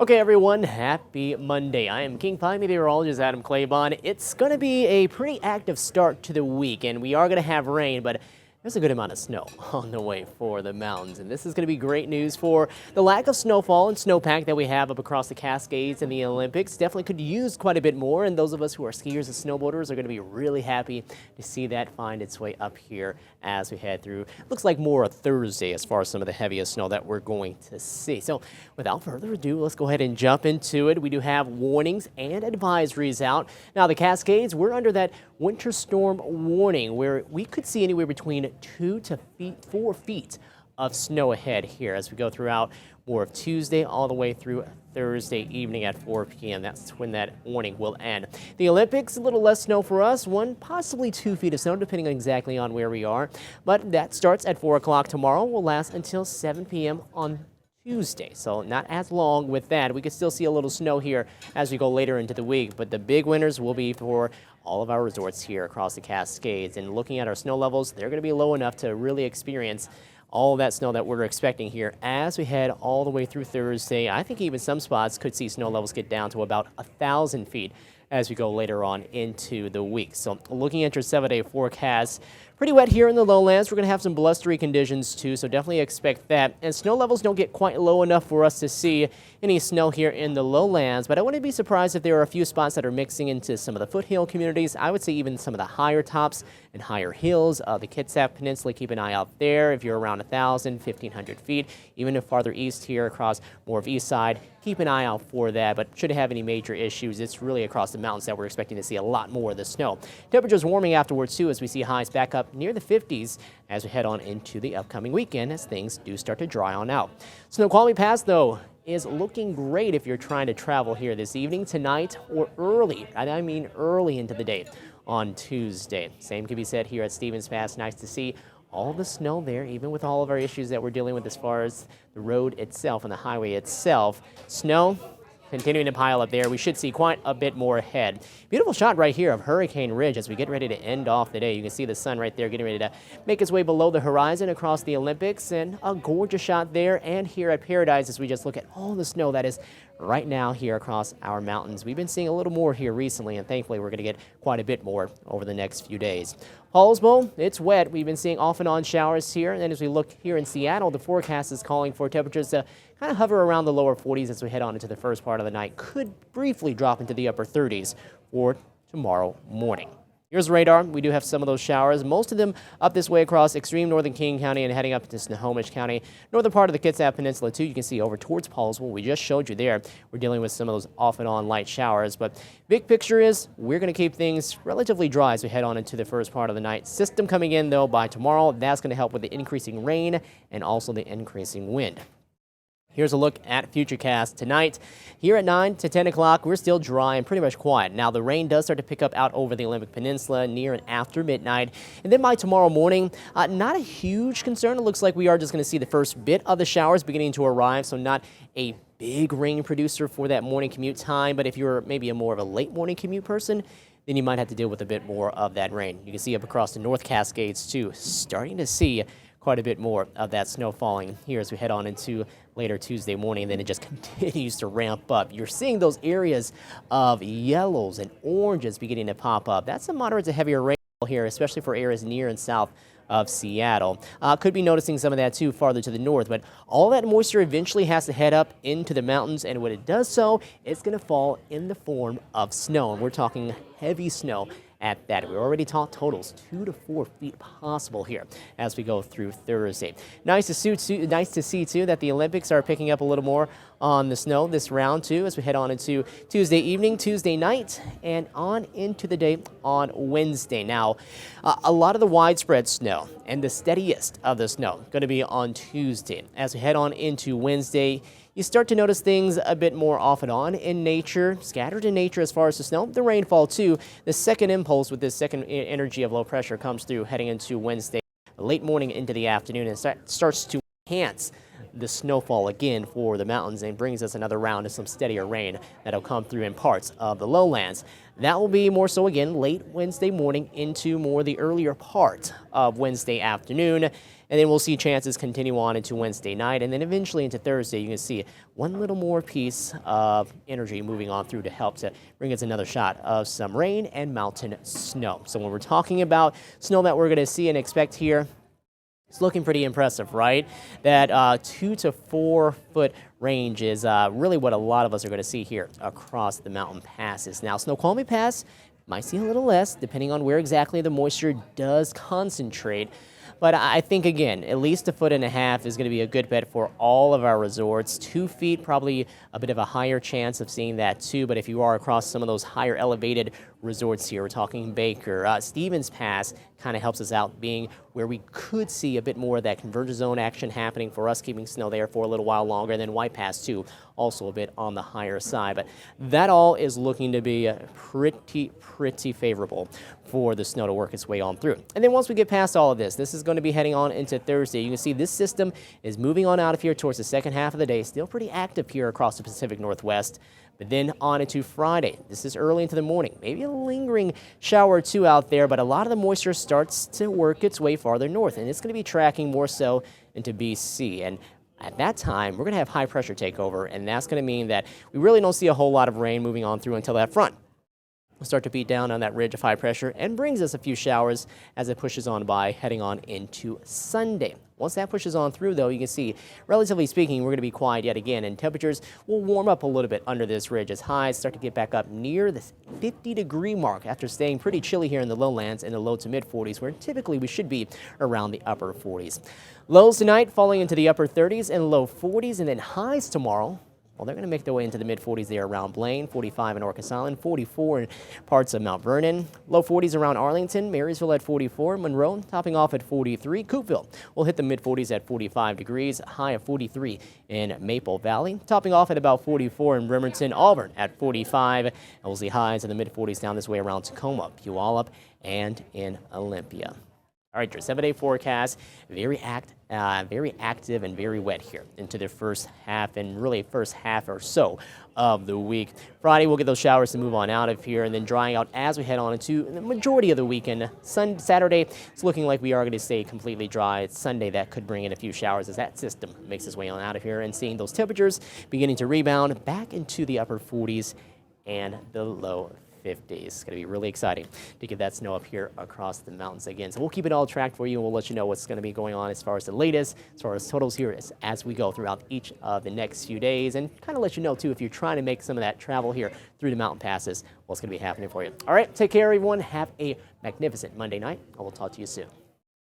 Okay, everyone, happy Monday. I am King Pie Meteorologist Adam Claibon. It's going to be a pretty active start to the week, and we are going to have rain, but there's a good amount of snow on the way for the mountains, and this is going to be great news for the lack of snowfall and snowpack that we have up across the Cascades and the Olympics. Definitely could use quite a bit more, and those of us who are skiers and snowboarders are going to be really happy to see that find its way up here as we head through. Looks like more a Thursday as far as some of the heaviest snow that we're going to see. So without further ado, let's go ahead and jump into it. We do have warnings and advisories out. Now the Cascades, we're under that winter storm warning where we could see anywhere between 2 to 4 feet of snow ahead here as we go throughout more of Tuesday all the way through Thursday evening at 4 p.m. That's when that warning will end. The Olympics, a little less snow for us, 1, possibly 2 feet of snow, depending exactly on where we are. But that starts at 4 o'clock tomorrow, will last until 7 p.m. on Tuesday, so not as long with that. We could still see a little snow here as we go later into the week, but the big winners will be for all of our resorts here across the Cascades. And looking at our snow levels, they're going to be low enough to really experience all that snow that we're expecting here as we head all the way through Thursday. I think even some spots could see snow levels get down to about 1,000 feet as we go later on into the week. So looking at your 7-day forecast, pretty wet here in the lowlands. We're going to have some blustery conditions too, so definitely expect that. And snow levels don't get quite low enough for us to see any snow here in the lowlands, but I wouldn't be surprised if there are a few spots that are mixing into some of the foothill communities. I would say even some of the higher tops and higher hills of the Kitsap Peninsula. Keep an eye out there if you're around 1,000, 1,500 feet. Even if farther east here across more of east side, keep an eye out for that, but shouldn't have any major issues. It's really across the mountains that we're expecting to see a lot more of the snow. Temperatures warming afterwards too as we see highs back up near the 50s as we head on into the upcoming weekend as things do start to dry on out. Snoqualmie Pass though is looking great if you're trying to travel here this evening, tonight, or early, and I mean early into the day on Tuesday. Same can be said here at Stevens Pass. Nice to see all the snow there, even with all of our issues that we're dealing with as far as the road itself and the highway itself. Snow continuing to pile up there. We should see quite a bit more ahead. Beautiful shot right here of Hurricane Ridge as we get ready to end off the day. You can see the sun right there getting ready to make its way below the horizon across the Olympics, and a gorgeous shot there and here at Paradise as we just look at all the snow that is right now here across our mountains. We've been seeing a little more here recently, and thankfully we're going to get quite a bit more over the next few days. Hallsville, it's wet. We've been seeing off and on showers here, and then as we look here in Seattle, the forecast is calling for temperatures to kind of hover around the lower 40s as we head on into the first part of the night. Could briefly drop into the upper 30s for tomorrow morning. Here's radar. We do have some of those showers, most of them up this way across extreme northern King County and heading up to Snohomish County. Northern part of the Kitsap Peninsula too, you can see over towards Paulsville. We just showed you there. We're dealing with some of those off and on light showers, but big picture is we're going to keep things relatively dry as we head on into the first part of the night. System coming in though by tomorrow. That's going to help with the increasing rain and also the increasing wind. Here's a look at futurecast tonight. Here at 9 to 10 o'clock, we're still dry and pretty much quiet. Now, the rain does start to pick up out over the Olympic Peninsula near and after midnight. And then by tomorrow morning, not a huge concern. It looks like we are just going to see the first bit of the showers beginning to arrive, so not a big rain producer for that morning commute time. But if you're maybe a more of a late morning commute person, then you might have to deal with a bit more of that rain. You can see up across the North Cascades, too, starting to see quite a bit more of that snow falling here as we head on into later Tuesday morning, and then it just continues to ramp up. You're seeing those areas of yellows and oranges beginning to pop up. That's a moderate to heavier rainfall here, especially for areas near and south of Seattle. Could be noticing some of that too farther to the north, but all that moisture eventually has to head up into the mountains, and when it does so, it's going to fall in the form of snow, and we're talking heavy snow at that. We already talked totals 2 to 4 feet possible here as we go through Thursday. Nice to see too that the Olympics are picking up a little more on the snow this round too as we head on into Tuesday evening, Tuesday night, and on into the day on Wednesday. Now, a lot of the widespread snow and the steadiest of the snow going to be on Tuesday. As we head on into Wednesday, you start to notice things a bit more off and on in nature, scattered in nature as far as the snow, the rainfall too. The second impulse with this second energy of low pressure comes through heading into Wednesday, late morning into the afternoon, and starts to enhance the snowfall again for the mountains and brings us another round of some steadier rain that'll come through in parts of the lowlands. That will be more so again late Wednesday morning into more the earlier part of Wednesday afternoon. And then we'll see chances continue on into Wednesday night, and then eventually into Thursday. You can see one little more piece of energy moving on through to help to bring us another shot of some rain and mountain snow. So when we're talking about snow that we're going to see and expect here, it's looking pretty impressive, right? That 2 to 4 foot range is really what a lot of us are going to see here across the mountain passes. Now, Snoqualmie Pass might see a little less depending on where exactly the moisture does concentrate. But I think, again, at least 1.5 feet is going to be a good bet for all of our resorts. 2 feet, probably a bit of a higher chance of seeing that too. But if you are across some of those higher elevated resorts here, we're talking Baker, Stevens Pass kind of helps us out, being where we could see a bit more of that convergence zone action happening for us, keeping snow there for a little while longer. And then White Pass too, also a bit on the higher side. But that all is looking to be pretty favorable for the snow to work its way on through. And then once we get past all of this, this is going to be heading on into Thursday. You can see this system is moving on out of here towards the second half of the day. Still pretty active here across the Pacific Northwest. But then on into Friday. This is early into the morning. Maybe a lingering shower or two out there, but a lot of the moisture starts to work its way farther north, and it's going to be tracking more so into BC. And at that time, we're going to have high pressure take over, and that's going to mean that we really don't see a whole lot of rain moving on through until that front will start to beat down on that ridge of high pressure and brings us a few showers as it pushes on by, heading on into Sunday. Once that pushes on through, though, you can see, relatively speaking, we're going to be quiet yet again, and temperatures will warm up a little bit under this ridge as highs start to get back up near the 50-degree mark after staying pretty chilly here in the lowlands in the low to mid-40s, where typically we should be around the upper 40s. Lows tonight falling into the upper 30s and low 40s, and then highs tomorrow, well, they're going to make their way into the mid-40s there around Blaine, 45 in Orcas Island, 44 in parts of Mount Vernon, low 40s around Arlington, Marysville at 44, Monroe topping off at 43, Coopville will hit the mid-40s at 45 degrees, high of 43 in Maple Valley, topping off at about 44 in Bremerton, Auburn at 45, and we'll see highs in the mid-40s down this way around Tacoma, Puyallup, and in Olympia. All right, your 7-day forecast, very active and very wet here into the first half and really first half or so of the week. Friday, we'll get those showers to move on out of here and then drying out as we head on into the majority of the weekend. Saturday, it's looking like we are going to stay completely dry. It's Sunday that could bring in a few showers as that system makes its way on out of here, and seeing those temperatures beginning to rebound back into the upper 40s and the low 50s. It's going to be really exciting to get that snow up here across the mountains again. So we'll keep it all tracked for you, and we'll let you know what's going to be going on as far as the latest, as far as totals here as we go throughout each of the next few days, and kind of let you know too if you're trying to make some of that travel here through the mountain passes, what's going to be happening for you. All right, take care everyone. Have a magnificent Monday night. I will talk to you soon.